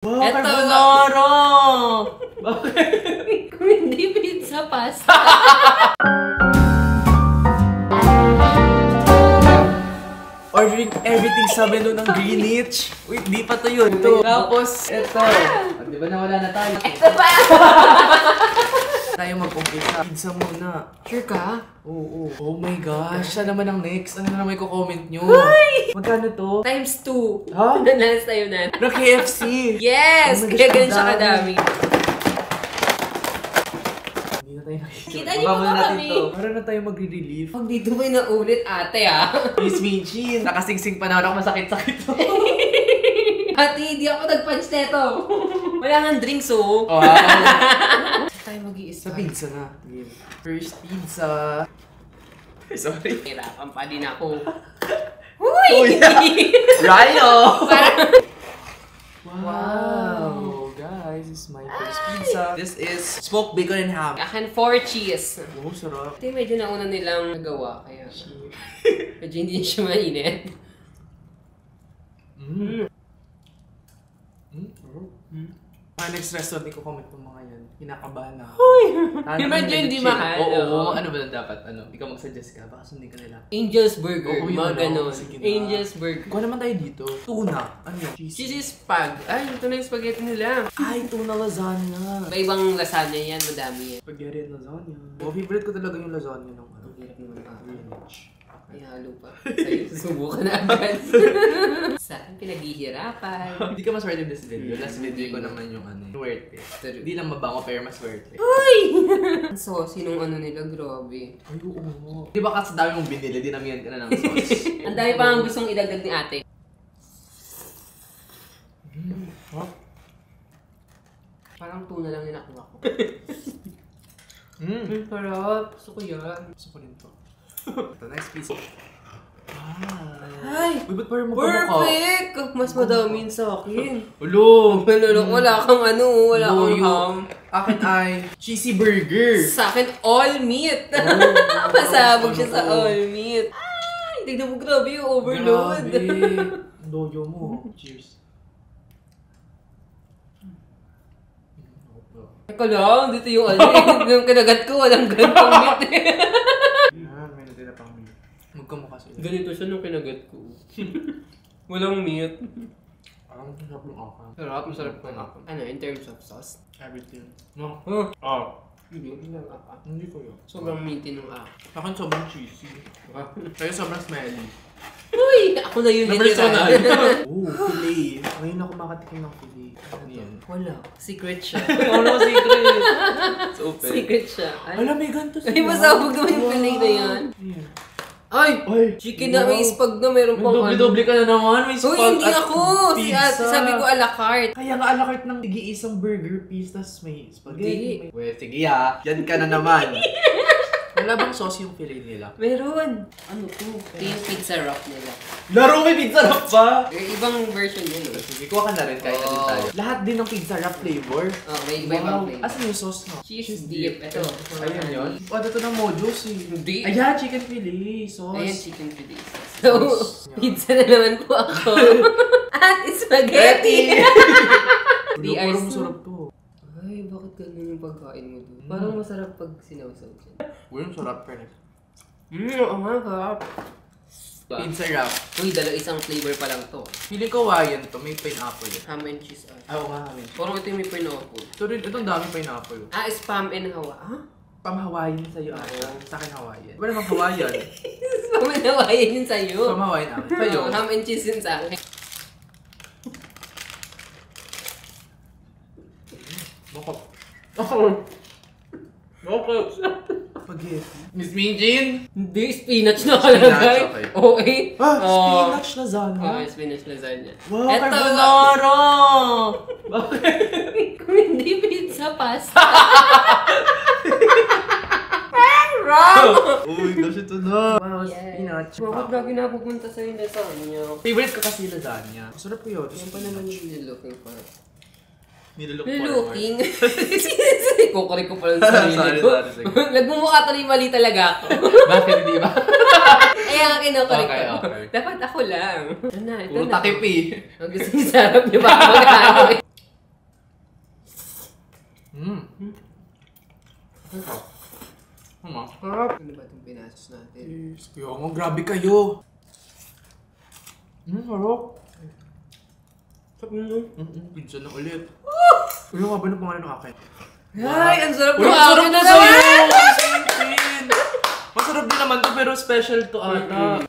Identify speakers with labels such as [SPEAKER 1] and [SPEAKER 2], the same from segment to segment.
[SPEAKER 1] Wow,
[SPEAKER 2] Eto.
[SPEAKER 1] carbonara! Bakit?
[SPEAKER 2] Kung hindi pizza, pasta.
[SPEAKER 1] Ordering everything sa menu ng Greenwich. Wait, di pa to yun. Ito. Tapos, ito. Di ba nawala na tayo?
[SPEAKER 2] Ito ba?
[SPEAKER 1] Tayo mag-umpisa. Pizza muna.
[SPEAKER 2] Sure ka?
[SPEAKER 1] Oo. Oh my gosh. Siya naman ang next. Ano na naman yung comment nyo?
[SPEAKER 2] Hoy!
[SPEAKER 1] Magkano to?
[SPEAKER 2] Times 2.
[SPEAKER 1] Ha?
[SPEAKER 2] Nanalas tayo na.
[SPEAKER 1] Na KFC.
[SPEAKER 2] Yes!
[SPEAKER 1] Oh my
[SPEAKER 2] Kaya
[SPEAKER 1] gosh,
[SPEAKER 2] ganun
[SPEAKER 1] ang
[SPEAKER 2] siya
[SPEAKER 1] dami.
[SPEAKER 2] kadami.
[SPEAKER 1] Hindi na tayo nakikita.
[SPEAKER 2] Kita niyo
[SPEAKER 1] Baba
[SPEAKER 2] ba
[SPEAKER 1] muna natin
[SPEAKER 2] kami?
[SPEAKER 1] to. Para na tayo magre-relief.
[SPEAKER 2] Pag dito ba na ulit ate
[SPEAKER 1] Miss Minchin. Nakasingsing pa na ako. Masakit-sakit to.
[SPEAKER 2] Ate, di ako nag-punch neto. Wala nga drinks oh.
[SPEAKER 1] Wow.
[SPEAKER 2] Tayo mag-iisa.
[SPEAKER 1] Sa pizza na. First pizza. Sorry.
[SPEAKER 2] Hirapan pa din ako.
[SPEAKER 1] Uy!
[SPEAKER 2] Uy!
[SPEAKER 1] Rhino!
[SPEAKER 2] Wow.
[SPEAKER 1] Wow! Guys, this is my first pizza. This is smoked bacon and ham.
[SPEAKER 2] Akin 4 cheese.
[SPEAKER 1] Oh, sarap.
[SPEAKER 2] Ito medyo nauna nilang nagawa. Kaya medyo hindi siya mainit.
[SPEAKER 1] Next restaurant, hindi ko comment ng mga yan. Kinakabahan na ako.
[SPEAKER 2] Medyo hindi mahal.
[SPEAKER 1] Oo. Ano ba na dapat? Ano? Ikaw mag-suggest ka? Baka sundin ka nila.
[SPEAKER 2] Angel's Burger.
[SPEAKER 1] Oo, yun
[SPEAKER 2] Mga
[SPEAKER 1] na.
[SPEAKER 2] ganon.
[SPEAKER 1] Sige na.
[SPEAKER 2] Angel's Burger.
[SPEAKER 1] Kuha naman tayo dito. Tuna. Ano yun?
[SPEAKER 2] Cheesy spag. Ay, ito na yung spaghetti nila.
[SPEAKER 1] Ay, tuna lasagna.
[SPEAKER 2] May ibang lasagna yan. Madami yan.
[SPEAKER 1] Spaghetti and lasagna. Oh, favorite ko talaga yung lasagna ng ano.
[SPEAKER 2] Ang hirap naman
[SPEAKER 1] Greenwich.
[SPEAKER 2] Ay, halo pa. Sa'yo, subukan na agad. Sa akin, pinaghihirapan.
[SPEAKER 1] Hindi ka maswerte this video. Last video ko naman yung ano. Worth it. Hindi lang mabango pero mas worth it.
[SPEAKER 2] Uy! Ang saucy nung ano nila, grabe.
[SPEAKER 1] Ay, oo. Di ba kasi dami mong binili, dinamihan ka na ng sauce.
[SPEAKER 2] Ang dami pa ang gustong idagdag ni ate.
[SPEAKER 1] Huh?
[SPEAKER 2] Parang tuna lang yung nakuha ko.
[SPEAKER 1] Mm.
[SPEAKER 2] Sarap. Gusto ko yan.
[SPEAKER 1] Gusto ko rin to. Ito, next piece.
[SPEAKER 2] Ay!
[SPEAKER 1] Uy, ba't parang magkamukha?
[SPEAKER 2] Perfect! Mas madami yun sa akin.
[SPEAKER 1] Ulo!
[SPEAKER 2] Wala kang ano, wala kang
[SPEAKER 1] Loyo.
[SPEAKER 2] ham.
[SPEAKER 1] Akin ay cheesy burger.
[SPEAKER 2] Sa akin, all meat.
[SPEAKER 1] Oh,
[SPEAKER 2] Pasabog siya sa
[SPEAKER 1] ano?
[SPEAKER 2] all meat. Ay, tignan mo grabe yung overload.
[SPEAKER 1] Grabe. Loyo mo. Cheers.
[SPEAKER 2] Teka lang, dito yung ano, yung kinagat ko, walang ganitong meat.
[SPEAKER 1] Yan, may natira pang meat. Magkamukha sila.
[SPEAKER 2] Ganito siya nung kinagat ko. Walang meat.
[SPEAKER 1] Ang sarap ng akam.
[SPEAKER 2] Sarap, masarap ng akam. Ano, in terms of sauce?
[SPEAKER 1] Everything. No?
[SPEAKER 2] Hindi lang akam.
[SPEAKER 1] Hindi ko yun.
[SPEAKER 2] Sobrang meaty nung akam.
[SPEAKER 1] Akin sobrang cheesy. Kaya sobrang smelly.
[SPEAKER 2] Uy! Ako na yun
[SPEAKER 1] Personal.
[SPEAKER 2] literal.
[SPEAKER 1] Oh, filet. Ngayon ako makatikim ng filet. Ano yan?
[SPEAKER 2] Wala. Secret siya.
[SPEAKER 1] Ano secret? It's open.
[SPEAKER 2] Secret siya. Ay,
[SPEAKER 1] Alam, may ganito sila.
[SPEAKER 2] ay masabog naman yung fillet na yan.
[SPEAKER 1] Ayan.
[SPEAKER 2] Ay!
[SPEAKER 1] Ay!
[SPEAKER 2] Chicken na may spag na meron pang ano.
[SPEAKER 1] Doble-doble ka na naman. May
[SPEAKER 2] Uy,
[SPEAKER 1] spag
[SPEAKER 2] hindi
[SPEAKER 1] at
[SPEAKER 2] ako! Si
[SPEAKER 1] pizza.
[SPEAKER 2] ate, sabi ko a la carte.
[SPEAKER 1] Kaya nga a la carte ng tig-iisang burger piece, tas may spaghetti.
[SPEAKER 2] Hindi.
[SPEAKER 1] Well, sige ha. Yan ka na naman. Wala bang sauce yung filet nila?
[SPEAKER 2] Meron. Ano to? Ito yung pizza wrap nila.
[SPEAKER 1] Laro may pizza wrap ba?
[SPEAKER 2] Ibang version yun eh.
[SPEAKER 1] Sige, kuha ka na rin kahit
[SPEAKER 2] Oh.
[SPEAKER 1] ano tayo. Lahat din ng pizza wrap flavor.
[SPEAKER 2] Oh, may iba-ibang flavor.
[SPEAKER 1] Asan yung sauce no?
[SPEAKER 2] Cheese dip. Ito.
[SPEAKER 1] Ayan yun. What ito ng Mojos eh.
[SPEAKER 2] Hindi.
[SPEAKER 1] Ayan, chicken filet. Sauce.
[SPEAKER 2] Ayan, chicken filet. So, pizza na naman po ako. At spaghetti!
[SPEAKER 1] Di
[SPEAKER 2] DRC.
[SPEAKER 1] parang masarap to.
[SPEAKER 2] Ay, bakit ganun yung pagkain mo doon? Parang masarap pag sinawsaw siya.
[SPEAKER 1] Uy, yung sarap pa rin.
[SPEAKER 2] Oo nga, sarap.
[SPEAKER 1] Pizza wrap.
[SPEAKER 2] Uy, isang flavor pa lang to.
[SPEAKER 1] Feeling ko Hawaiian to. May pineapple.
[SPEAKER 2] Ham and cheese.
[SPEAKER 1] Oo nga, Hawaiian.
[SPEAKER 2] Parang ito yung may pineapple.
[SPEAKER 1] Ito rin, itong dami pineapple.
[SPEAKER 2] Spam and hawa. Ha?
[SPEAKER 1] Pam-Hawaiian sa'yo ata. Sa akin Hawaiian. Wala namang Hawaiian.
[SPEAKER 2] Spam and Hawaiian yun sa'yo.
[SPEAKER 1] Pam-Hawaiian akin. Sa'yo.
[SPEAKER 2] Ham and cheese yun sa akin.
[SPEAKER 1] Bakit? Bakit? Spaghetti. Miss Minjin?
[SPEAKER 2] Hindi, spinach na kalagay.
[SPEAKER 1] okay.
[SPEAKER 2] Okay.
[SPEAKER 1] Spinach lasagna.
[SPEAKER 2] Okay, spinach lasagna.
[SPEAKER 1] Wow,
[SPEAKER 2] Eto,
[SPEAKER 1] carbonara! Bakit?
[SPEAKER 2] kung hindi pizza, pasta. Wrong!
[SPEAKER 1] Uy, gosh, ito na. Wow,
[SPEAKER 2] Yes.
[SPEAKER 1] spinach.
[SPEAKER 2] Bakit lagi napupunta sa'yo na sa kanya?
[SPEAKER 1] Favorite ko kasi lasagna. Masarap ko yun.
[SPEAKER 2] Yan pa naman yung nilooking for.
[SPEAKER 1] Nilulok
[SPEAKER 2] Nilooking? Kukurik ko pala sa sarili ko.
[SPEAKER 1] Sorry.
[SPEAKER 2] Nagmumukha tuloy mali talaga ako.
[SPEAKER 1] Bakit hindi ba?
[SPEAKER 2] Kaya nga kinukurik
[SPEAKER 1] Okay,
[SPEAKER 2] ko.
[SPEAKER 1] okay.
[SPEAKER 2] Dapat ako lang. Ito na, ito
[SPEAKER 1] Puro
[SPEAKER 2] na.
[SPEAKER 1] takip eh.
[SPEAKER 2] Ang gusto niyo sa harap niyo ba ako magkano eh.
[SPEAKER 1] Ito. Ano?
[SPEAKER 2] Sarap. Ano ba itong pinasos natin?
[SPEAKER 1] Kaya nga, grabe kayo. Sarap.
[SPEAKER 2] Sarap yun.
[SPEAKER 1] Pizza na ulit. Uy, nga ba na pangalan ng akin?
[SPEAKER 2] Ay, ang sarap
[SPEAKER 1] Uy,
[SPEAKER 2] ng
[SPEAKER 1] ang sarap
[SPEAKER 2] akin
[SPEAKER 1] na
[SPEAKER 2] na
[SPEAKER 1] sa'yo!
[SPEAKER 2] naman!
[SPEAKER 1] Singkin! Masarap din naman to, pero special to ata.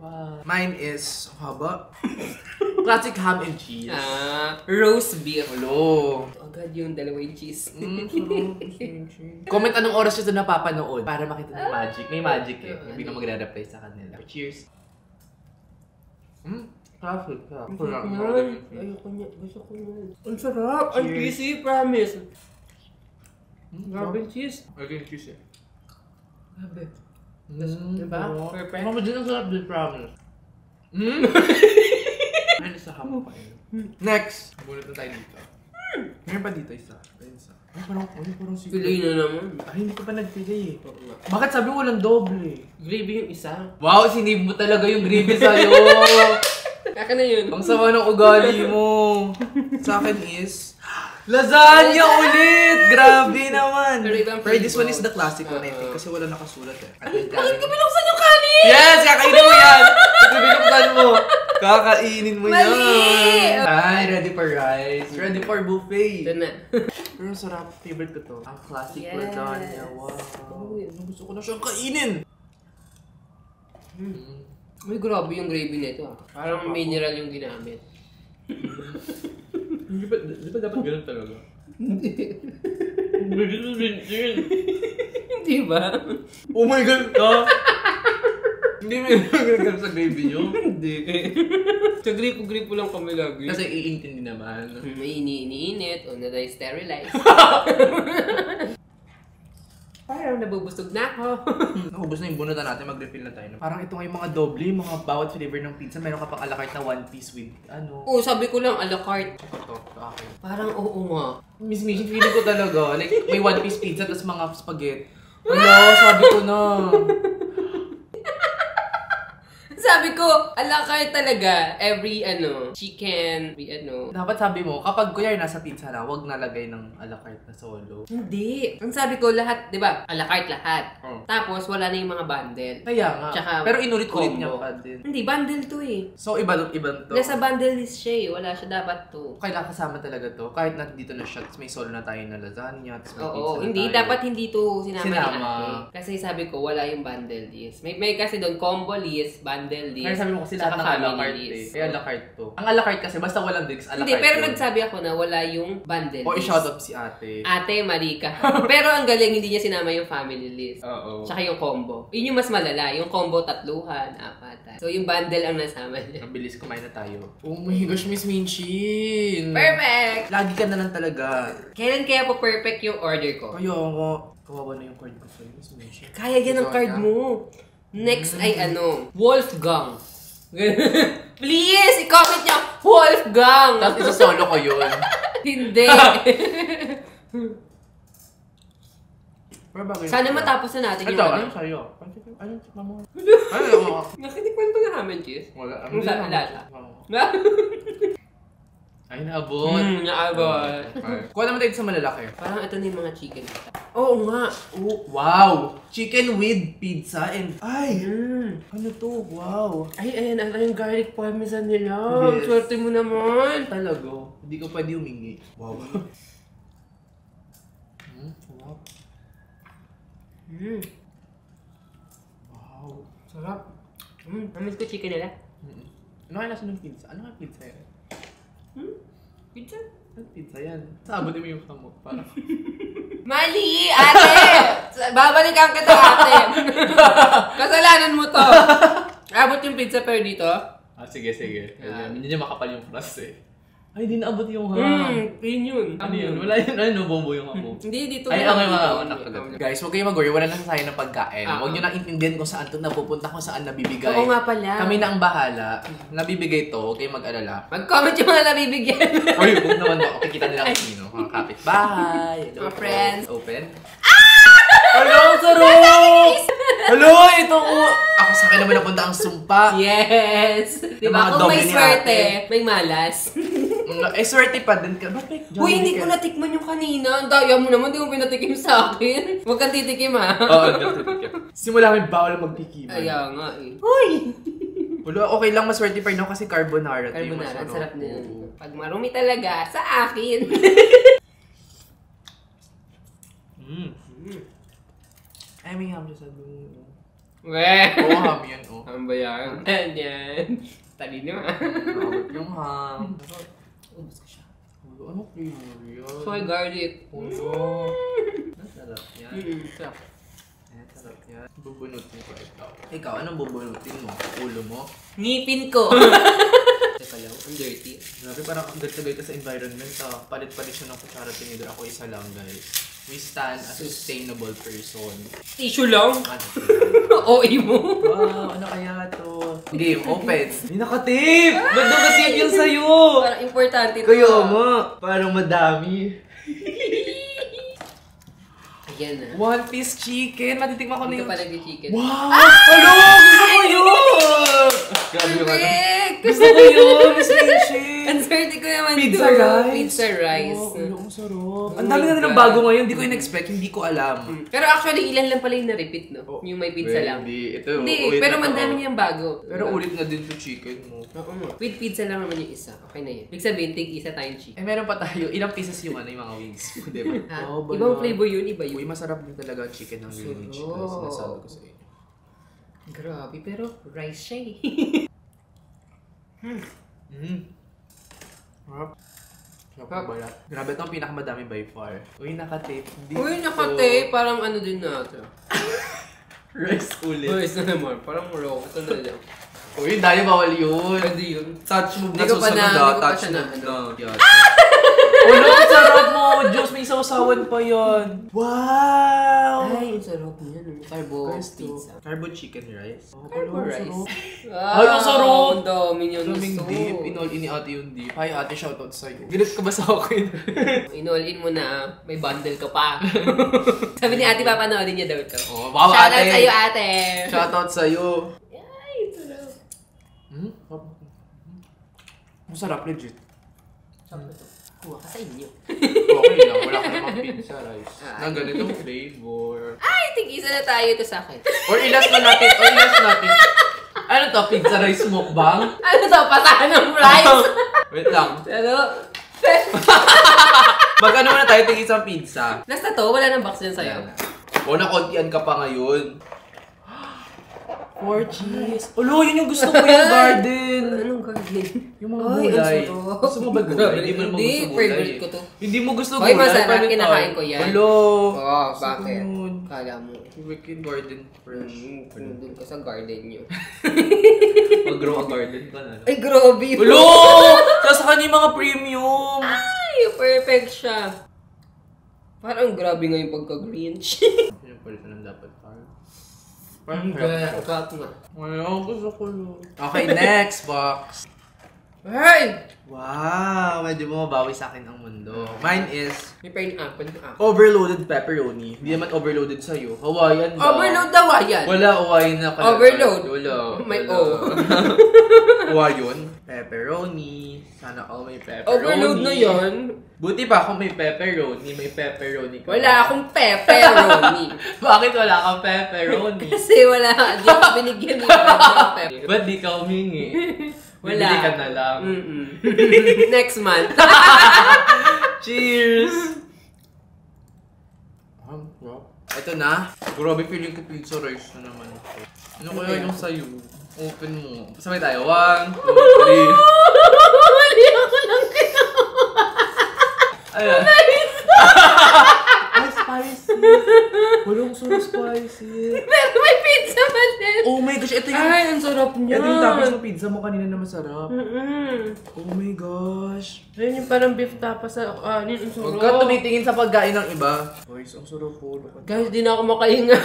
[SPEAKER 1] Wow. Mine is, haba. Classic ham and cheese.
[SPEAKER 2] Roast beef.
[SPEAKER 1] Hello.
[SPEAKER 2] Agad yung dalawang cheese.
[SPEAKER 1] Comment anong oras nyo ito napapanood para makita ng magic. May magic eh. Hindi na magre-reply sa kanila. Cheers. Classic.
[SPEAKER 2] Ayoko niya. Gusto ko yun. Ang sarap. Ang cheesy, promise. Grabe yung cheese.
[SPEAKER 1] Again, cheese eh.
[SPEAKER 2] Grabe. Diba? Perfect.
[SPEAKER 1] Mama din ang sarap din, promise. Ano sa ham pa yun? Next! Bunot na tayo dito. Meron pa dito isa. Ay, parang si
[SPEAKER 2] Pili na naman.
[SPEAKER 1] Ay, hindi ko pa nagpili eh. Bakit sabi mo walang doble?
[SPEAKER 2] Gravy yung isa.
[SPEAKER 1] Wow, sinib mo talaga yung gravy sa'yo!
[SPEAKER 2] Kaka na yun.
[SPEAKER 1] Ang sama ng ugali mo. Sa akin is lasagna ulit! Grabe naman! Pero this one is the classic one, I think. Kasi wala nakasulat eh.
[SPEAKER 2] Bakit ko binuksan yung kanin?
[SPEAKER 1] Yes! Kakainin mo yan! Kasi binuksan mo. Kakainin mo yan.
[SPEAKER 2] Mali!
[SPEAKER 1] Ay, ready for rice. Ready for buffet.
[SPEAKER 2] Ito na.
[SPEAKER 1] Pero sarap. Favorite ko to. Ang classic
[SPEAKER 2] Yes.
[SPEAKER 1] lasagna. Wow. Gusto ko na siyang kainin.
[SPEAKER 2] Uy, grabe yung gravy nito ah. Parang mineral yung ginamit.
[SPEAKER 1] Di ba dapat ganun talaga?
[SPEAKER 2] Hindi ba?
[SPEAKER 1] Oh my God! Hindi mo yung ganun sa gravy nyo?
[SPEAKER 2] Hindi. Sa gripo-gripo lang kami lagi.
[SPEAKER 1] Kasi iintindi naman.
[SPEAKER 2] May iniinit o na-sterilize. Parang nabubustog na ako.
[SPEAKER 1] Naubos na yung bunutan natin, mag-refill na tayo. Parang ito nga yung mga doble, mga bawat flavor ng pizza. Meron ka pang a la carte na one piece with ano.
[SPEAKER 2] Oo, sabi ko lang a la carte.
[SPEAKER 1] Ito, okay.
[SPEAKER 2] Parang oo nga.
[SPEAKER 1] Miss Michi, feeling ko talaga. Like, may one piece pizza, tapos mga spaghetti. Wala, sabi ko na.
[SPEAKER 2] Sabi ko, a la carte talaga. Every chicken,
[SPEAKER 1] Dapat sabi mo, kapag kuya nasa pizza na, huwag nalagay ng a la carte na solo.
[SPEAKER 2] Hindi. Ang sabi ko, lahat, di ba? A la carte lahat.
[SPEAKER 1] Oh.
[SPEAKER 2] Tapos, wala na yung mga bundle.
[SPEAKER 1] Kaya nga.
[SPEAKER 2] Tsaka,
[SPEAKER 1] pero inulit-ulit
[SPEAKER 2] combo.
[SPEAKER 1] niya pa din.
[SPEAKER 2] Hindi, bundle to eh.
[SPEAKER 1] So, ibang to.
[SPEAKER 2] Nasa bundle list siya eh. Wala siya dapat to.
[SPEAKER 1] Kailangan kasama talaga to. Kahit na dito na siya, may solo na tayo na lasagna, tapos may pizza
[SPEAKER 2] Oo,
[SPEAKER 1] na
[SPEAKER 2] hindi.
[SPEAKER 1] tayo.
[SPEAKER 2] Dapat hindi to sinama ni
[SPEAKER 1] Sinama.
[SPEAKER 2] ate. Kasi sabi ko, wala yung bundle list. May kasi doon combo list, bundle list.
[SPEAKER 1] Kaya sabi mo kasi lahat ng
[SPEAKER 2] tsaka
[SPEAKER 1] a la
[SPEAKER 2] family
[SPEAKER 1] carte eh.
[SPEAKER 2] list.
[SPEAKER 1] Kaya a la carte to. Ang a la carte kasi, basta walang drinks, a la
[SPEAKER 2] Hindi,
[SPEAKER 1] carte
[SPEAKER 2] pero
[SPEAKER 1] yun.
[SPEAKER 2] nagsabi ako na wala yung bundle
[SPEAKER 1] O,
[SPEAKER 2] list.
[SPEAKER 1] i-shoutout si ate.
[SPEAKER 2] Ate, mali ka. Pero ang galing, hindi niya sinama yung family list.
[SPEAKER 1] Oo.
[SPEAKER 2] Tsaka yung combo. Yun yung mas malala. Yung combo, 3, 4. So, yung bundle ang nasama niya.
[SPEAKER 1] Ang bilis kumain na tayo. Oh my gosh, Miss Minchin!
[SPEAKER 2] Perfect!
[SPEAKER 1] Lagi ka na lang talaga.
[SPEAKER 2] Kailan kaya po perfect yung order ko?
[SPEAKER 1] Kaya nga, kawawa na yung card ko sa'yo, Miss Minchin.
[SPEAKER 2] Kaya yan ang card mo. Next ay Wolfgang. Please, i-comment niyo, Wolfgang!
[SPEAKER 1] Tapos isa-solo ko yun.
[SPEAKER 2] Hindi.
[SPEAKER 1] Pero bakit?
[SPEAKER 2] Sana matapos na natin
[SPEAKER 1] Ito,
[SPEAKER 2] yung
[SPEAKER 1] ano sa'yo? Ano sa mamo? Ano?
[SPEAKER 2] Nakitikwan pa na namin, Cheese.
[SPEAKER 1] Wala.
[SPEAKER 2] Ang sa lasa.
[SPEAKER 1] Ay, naabot.
[SPEAKER 2] Naabot.
[SPEAKER 1] Kuha naman tayo sa malalaki.
[SPEAKER 2] Parang ito na yung mga chicken. Oo nga.
[SPEAKER 1] Oh, wow! Chicken with pizza and... Ay! Ano to? Wow!
[SPEAKER 2] Ay, ayan. Ano yung garlic parmesan nila?
[SPEAKER 1] Yes.
[SPEAKER 2] Swerte mo naman.
[SPEAKER 1] Talaga. Hindi ko pwede humingi. Wow. Wow. Wow.
[SPEAKER 2] Sarap. Namiss ko chicken nila.
[SPEAKER 1] Ano kaya nasa ng pizza? Ano kaya pizza yan?
[SPEAKER 2] Pizza?
[SPEAKER 1] Ano pizza yan? Sabotin mo yung kamot. Parang...
[SPEAKER 2] Mali! Ate! Babalikan kita, ate. Kasalanan mo to. Abot yung pizza pero dito.
[SPEAKER 1] Ah, sige. Hindi niya makapal yung crust eh. Ay, di naabot yung ham.
[SPEAKER 2] Yun yun.
[SPEAKER 1] Ano yun? Wala yun. Ano, bombo yung hamo.
[SPEAKER 2] Hindi, dito.
[SPEAKER 1] Ay,
[SPEAKER 2] lang.
[SPEAKER 1] okay mga anak. Guys, huwag kayong mag-worry. Wala na sayang ng pagkain. Huwag nyo nang intindihan kung saan ito napupunta, kung saan nabibigay.
[SPEAKER 2] Oo nga pala.
[SPEAKER 1] Kami na ang bahala. Nabibigay to. Huwag kayong mag-alala.
[SPEAKER 2] Mag-comment yung mga nabibigyan.
[SPEAKER 1] Uy, huwag naman ba? Okay, kita nila kung sino. Mga kapitbahay. Hello,
[SPEAKER 2] Mga friends.
[SPEAKER 1] Open. Hello, sarap! Hello, ito ko. Ako sa akin naman napunta ang sumpa.
[SPEAKER 2] Yes!
[SPEAKER 1] Yung
[SPEAKER 2] Diba?
[SPEAKER 1] mga
[SPEAKER 2] Kung
[SPEAKER 1] doble
[SPEAKER 2] may
[SPEAKER 1] ni
[SPEAKER 2] swerte,
[SPEAKER 1] ate.
[SPEAKER 2] may malas.
[SPEAKER 1] Swerte pa din ka. Ba't may
[SPEAKER 2] Uy, hindi ko natikman yung kanina. Ang daya mo naman, hindi mo pinatikim sa akin. Huwag kang titikim ha.
[SPEAKER 1] Oo, titikim. Simula may bawal magtikiman.
[SPEAKER 2] Kaya nga eh. Uy!
[SPEAKER 1] Wala, okay lang maswerte pa rin ako kasi carbonara.
[SPEAKER 2] Carbonara, ang sarap na yun. Pag marumi talaga, sa akin.
[SPEAKER 1] Ay, may ham siya sa dulo.
[SPEAKER 2] Weh!
[SPEAKER 1] Oo, ham yan, oh.
[SPEAKER 2] Ham ba yan? Yan. Talino ah.
[SPEAKER 1] Bawat yung ham.
[SPEAKER 2] Ubus ko siya.
[SPEAKER 1] Ano flavor yan?
[SPEAKER 2] So I garlic.
[SPEAKER 1] Oo. Sarap yan.
[SPEAKER 2] Sarap.
[SPEAKER 1] Sarap yan. Bubunutin ko ikaw. Ikaw, anong bubunutin mo? Ulo mo?
[SPEAKER 2] Ngipin ko. Teka lang, ang dirty.
[SPEAKER 1] Grabe, parang ang gagtagay ka sa environment. Palit-palit siya ng kutsara tinidor. Ako isa lang, guys. We stand a sustainable person.
[SPEAKER 2] Tissue lang?
[SPEAKER 1] Ano?
[SPEAKER 2] OA mo.
[SPEAKER 1] Wow, ano kaya to? Game, open. Hindi nakatip! Ba't nakatip yun sa'yo?
[SPEAKER 2] Parang importante ito.
[SPEAKER 1] Kaya nga, parang madami.
[SPEAKER 2] Ayan na.
[SPEAKER 1] One piece chicken. Matitikman ko na
[SPEAKER 2] Dito
[SPEAKER 1] yung...
[SPEAKER 2] pa nag-chicken.
[SPEAKER 1] Wow! Hello! Gusto ko yun! Grabe yung ano. Gusto ko yun! Miss Minchie!
[SPEAKER 2] Ang swerte ko naman
[SPEAKER 1] Pizza
[SPEAKER 2] to.
[SPEAKER 1] rice?
[SPEAKER 2] Pizza rice.
[SPEAKER 1] Oh, ang sarap.
[SPEAKER 2] Oh
[SPEAKER 1] Ang dami
[SPEAKER 2] my
[SPEAKER 1] na ng
[SPEAKER 2] God.
[SPEAKER 1] bago ngayon. Hindi ko in-expect. Hindi ko alam.
[SPEAKER 2] Pero actually, ilan lang pala yung na-repeat, no?
[SPEAKER 1] Oh,
[SPEAKER 2] Yung may pizza lang.
[SPEAKER 1] Hindi. Ito,
[SPEAKER 2] Hindi,
[SPEAKER 1] ulit
[SPEAKER 2] pero
[SPEAKER 1] na to.
[SPEAKER 2] mandami niyang bago.
[SPEAKER 1] Pero ulit na din to chicken mo.
[SPEAKER 2] Oo nga. With pizza lang naman yung isa. Okay na yun. Ibig sabihin, tig-isa tayong chicken.
[SPEAKER 1] Eh, meron pa tayo. Ilang pieces yung ano, yung mga wings mo, di ba?
[SPEAKER 2] Ha?
[SPEAKER 1] Oh,
[SPEAKER 2] Ibang flavor yun, iba
[SPEAKER 1] Uy,
[SPEAKER 2] yun.
[SPEAKER 1] masarap din talaga ang chicken ng Greenwich. Guys, sinasabi ko sa inyo.
[SPEAKER 2] Grabe, pero rice siya eh.
[SPEAKER 1] Sarap. Sarap ba yan? Grabe itong pinakamadami by far. Uy, nakatape.
[SPEAKER 2] Uy, nakate. Parang ano din natin.
[SPEAKER 1] Rice ulit.
[SPEAKER 2] Rice na naman. Parang raw. Ito na lang.
[SPEAKER 1] Uy, dahil bawal yun.
[SPEAKER 2] Pwede yun.
[SPEAKER 1] Touch move na
[SPEAKER 2] Hindi ko pa
[SPEAKER 1] susunod
[SPEAKER 2] na-
[SPEAKER 1] ah.
[SPEAKER 2] hindi ko pa
[SPEAKER 1] Touch
[SPEAKER 2] siya na-
[SPEAKER 1] move na. Ulo, ang sarap mo! Diyos, may sausawan pa yan. Wow!
[SPEAKER 2] Ay, ang sarap niyan. Carbo
[SPEAKER 1] Guys, to.
[SPEAKER 2] pizza.
[SPEAKER 1] Carbo chicken rice. Oh,
[SPEAKER 2] Carbo
[SPEAKER 1] ang
[SPEAKER 2] rice.
[SPEAKER 1] sarap. Ay, ang sarap!
[SPEAKER 2] Ang dami niyan
[SPEAKER 1] Daming
[SPEAKER 2] gusto.
[SPEAKER 1] dip. In-all-in ni ate yung dip. Hi ate, shoutout sa'yo. Galit ka ba sa akin?
[SPEAKER 2] In-all-in mo na, may bundle ka pa. Sabi ni ate, papanoodin niya daw ito.
[SPEAKER 1] Oh, wow,
[SPEAKER 2] Shoutout
[SPEAKER 1] ate.
[SPEAKER 2] sa'yo, ate.
[SPEAKER 1] Shoutout sa'yo.
[SPEAKER 2] Ay, sarap.
[SPEAKER 1] Ang sarap, legit.
[SPEAKER 2] Sarap ito. Kuha ka sa inyo.
[SPEAKER 1] Okay lang, wala ka namang pizza rice. Na ganitong flavor.
[SPEAKER 2] Ay, tig-isa na tayo ito sa akin.
[SPEAKER 1] Or ilas na natin, Ano to, pizza rice mukbang?
[SPEAKER 2] Ano to, pasahan ng rice?
[SPEAKER 1] Wait lang.
[SPEAKER 2] Pero,
[SPEAKER 1] Mag-ano na tayo, tig isang pizza.
[SPEAKER 2] last na to, wala nang box yan sa'yo.
[SPEAKER 1] O, nakontian ka pa ngayon. 4 cheese. Ulo, yun yung gusto ko yung garden.
[SPEAKER 2] Anong garden?
[SPEAKER 1] Yung mga
[SPEAKER 2] Ay,
[SPEAKER 1] gulay.
[SPEAKER 2] ang sarap.
[SPEAKER 1] Gusto mo ba gulay? Hindi mo naman
[SPEAKER 2] Hindi,
[SPEAKER 1] gusto gulay.
[SPEAKER 2] favorite ko to.
[SPEAKER 1] Hindi mo gusto
[SPEAKER 2] Hoy,
[SPEAKER 1] gulay.
[SPEAKER 2] masarap,
[SPEAKER 1] paano
[SPEAKER 2] kinakain
[SPEAKER 1] tayo?
[SPEAKER 2] ko yan.
[SPEAKER 1] Ulo.
[SPEAKER 2] Oh,
[SPEAKER 1] Gusto ko
[SPEAKER 2] bakit?
[SPEAKER 1] yun.
[SPEAKER 2] Kala mo.
[SPEAKER 1] Wicked garden fresh.
[SPEAKER 2] Doon ka sa garden niyo.
[SPEAKER 1] Mag-grow a garden ka na.
[SPEAKER 2] Ay, grabe.
[SPEAKER 1] Ulo! Tapos sa kanya yung mga premium.
[SPEAKER 2] Ay, perfect siya. Parang grabe nga yung pagka-Grinch.
[SPEAKER 1] Yung palitan ng dapat parang. Parang
[SPEAKER 2] Ukat nga.
[SPEAKER 1] Ayaw, gusto ko yun. Okay, next box.
[SPEAKER 2] Hey!
[SPEAKER 1] Wow, medyo bumabawi sa akin ang mundo. Mine is
[SPEAKER 2] May pineapple na ako.
[SPEAKER 1] overloaded pepperoni. Hindi naman overloaded sa'yo. Hawaiian ba?
[SPEAKER 2] Overload daw yan.
[SPEAKER 1] Wala, Hawaiian na kaya.
[SPEAKER 2] Overload.
[SPEAKER 1] Wala.
[SPEAKER 2] May
[SPEAKER 1] wala.
[SPEAKER 2] O.
[SPEAKER 1] Hawaiian. Pepperoni. Sana all may pepperoni.
[SPEAKER 2] Overload na yan.
[SPEAKER 1] Buti pa kung may pepperoni. May pepperoni ka.
[SPEAKER 2] Wala akong pepperoni.
[SPEAKER 1] Bakit wala kang pepperoni?
[SPEAKER 2] Kasi wala. Di ako binigyan ni pepperoni.
[SPEAKER 1] Ba't di ka humingi?
[SPEAKER 2] Wala.
[SPEAKER 1] Bibili ka na lang.
[SPEAKER 2] Next month.
[SPEAKER 1] Cheers! Ito na. Grabe, feeling ko pizza rice na naman ito. Ano kaya yung sa'yo? Open mo. Sabay tayo. 1, 2, 3.
[SPEAKER 2] Hindi ako lang kinuha.
[SPEAKER 1] Ayan. Ay, spicy. Walang so spicy.
[SPEAKER 2] Pero may pizza pa din.
[SPEAKER 1] Oh my gosh, ito yung...
[SPEAKER 2] Ay, ang sarap niya.
[SPEAKER 1] Ito yung tapas ng pizza mo kanina na masarap.
[SPEAKER 2] Mm-mm.
[SPEAKER 1] Oh my gosh.
[SPEAKER 2] Ayun yung parang beef tapas sa kanin. Ang sarap.
[SPEAKER 1] Huwag ka tumitingin sa pagkain ng iba. Guys, ang sarap po.
[SPEAKER 2] Guys, di na ako makahinga.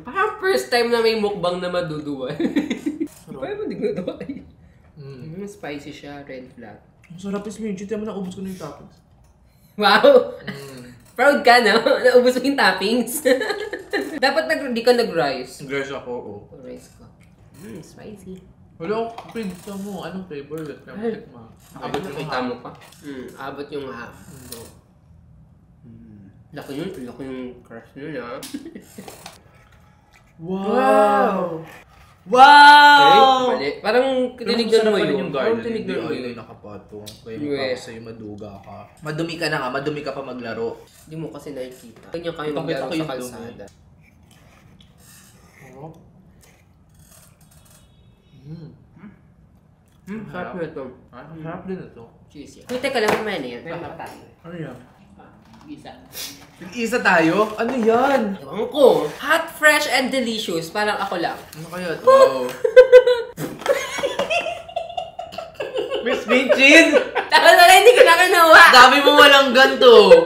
[SPEAKER 2] Parang first time na may mukbang na maduduwa. Parang hindi ko ito spicy siya, red flag.
[SPEAKER 1] Ang sarap is medyo. Tiyan mo na, ubos ko na yung toppings.
[SPEAKER 2] Wow! Proud ka na? Naubos mo yung toppings. Dapat di ka nag-rice.
[SPEAKER 1] Nag-rice ako, oh.
[SPEAKER 2] Rice ka. Spicy.
[SPEAKER 1] Wala akong pizza mo. Anong flavor? Tikma.
[SPEAKER 2] Abot yung kita mo pa. Abot yung laki yung crush nyo na.
[SPEAKER 1] Wow! Wow!
[SPEAKER 2] Mali. Parang tinignan mo yun.
[SPEAKER 1] Parang tinignan mo yun. Nakapatong. Kaya mukha ko sa'yo maduga ka. Madumi ka na nga. Madumi ka pa maglaro.
[SPEAKER 2] Hindi mo kasi nakikita. Ganyan kayo maglaro sa kalsada. Sarap na ito.
[SPEAKER 1] Sarap din ito.
[SPEAKER 2] Cheesy. Uy, teka lang, kumain na yan.
[SPEAKER 1] Ano yan?
[SPEAKER 2] Isa.
[SPEAKER 1] Isa tayo? Ano yan?
[SPEAKER 2] Ewan ko. Hot, fresh, and delicious. Parang ako lang.
[SPEAKER 1] Ano kaya ito? Miss Minchin!
[SPEAKER 2] Tapos wala, hindi ko na kinuha.
[SPEAKER 1] Sabi mo walang ganto.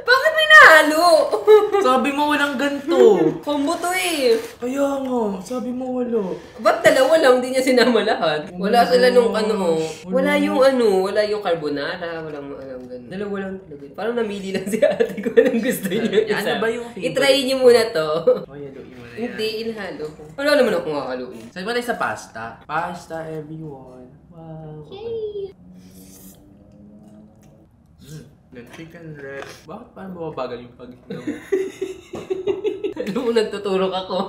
[SPEAKER 2] Bakit may nahalo?
[SPEAKER 1] Sabi mo walang ganto.
[SPEAKER 2] Combo to eh.
[SPEAKER 1] Kaya nga, sabi mo wala.
[SPEAKER 2] Ba't dalawa lang? Hindi niya sinama lahat. Wala sila nung wala yung carbonara, walang ganun. Dalawa lang talaga. Parang namili lang si ate ko ng gusto niyo.
[SPEAKER 1] Ano ba yung favorite?
[SPEAKER 2] I-try niyo muna to.
[SPEAKER 1] Haluin mo na yan.
[SPEAKER 2] Hindi, inhalo ko. Wala naman akong haluin.
[SPEAKER 1] Sabi mo na sa pasta. Pasta, everyone. Wow.
[SPEAKER 2] Yay!
[SPEAKER 1] Yung chicken red. Bakit parang mababagal yung pag-hino mo?
[SPEAKER 2] Alam mo, nagtuturo ako.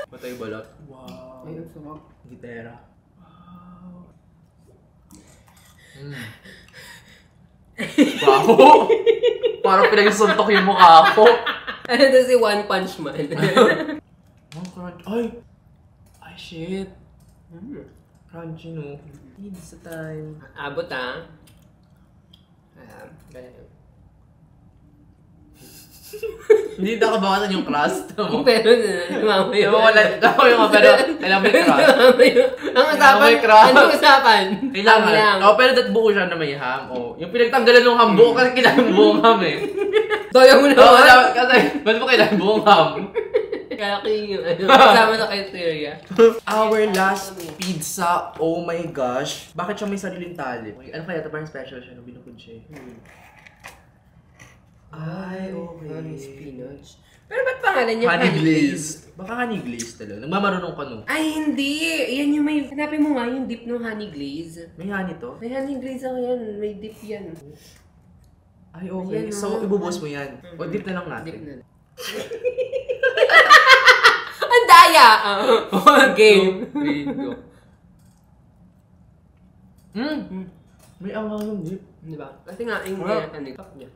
[SPEAKER 1] Patay balat. Wow.
[SPEAKER 2] Ay, ang sarap.
[SPEAKER 1] Gitera. Wow. Baho! Parang pinagsuntok yung mukha ko.
[SPEAKER 2] Ano to si One Punch Man?
[SPEAKER 1] Oh, crunch. Ay, shit. Crunchy, no? Pizza time.
[SPEAKER 2] Abot ganyan.
[SPEAKER 1] Hindi nakabawasan yung crust mo.
[SPEAKER 2] Pero mamaya.
[SPEAKER 1] Pero kailangan may crust.
[SPEAKER 2] Ang usapan? Anong usapan?
[SPEAKER 1] Kailangan. Pero buo siya na may ham. Yung pinagtanggalan ng ham buo kasi kailangan buong ham eh.
[SPEAKER 2] Daya mo na.
[SPEAKER 1] Kasi, ba't mo kailangan buong ham?
[SPEAKER 2] Kaya yung kasama sa criteria.
[SPEAKER 1] Our last pizza, oh my gosh. Bakit siya may sariling tali? Ano kaya ito? Parang special siya nung binukod siya. Ay, okay.
[SPEAKER 2] Honey spinach. Pero ba't pangalan niya
[SPEAKER 1] honey glaze? Baka honey glaze talaga. Nagmamarunong ka no?
[SPEAKER 2] Ay, hindi. Yan yung may... Hanapin mo nga yung dip ng honey glaze.
[SPEAKER 1] May honey to?
[SPEAKER 2] May honey glaze ako yan. May dip yan.
[SPEAKER 1] Ay, okay. Ayan, so, ibubos mo yan. O, dip na lang natin.
[SPEAKER 2] Dip na lang. Ang daya! Game.
[SPEAKER 1] May angang yung dip.
[SPEAKER 2] Diba? Kasi nga, yung niya.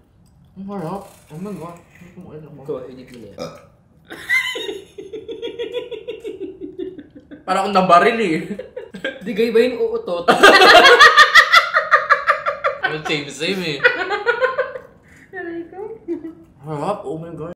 [SPEAKER 1] Ang harap. Oh my God.
[SPEAKER 2] Go, edit mo na yan.
[SPEAKER 1] Parang akong nabaril eh.
[SPEAKER 2] Digay ba yung uutot?
[SPEAKER 1] Same eh. Harap? Oh my God.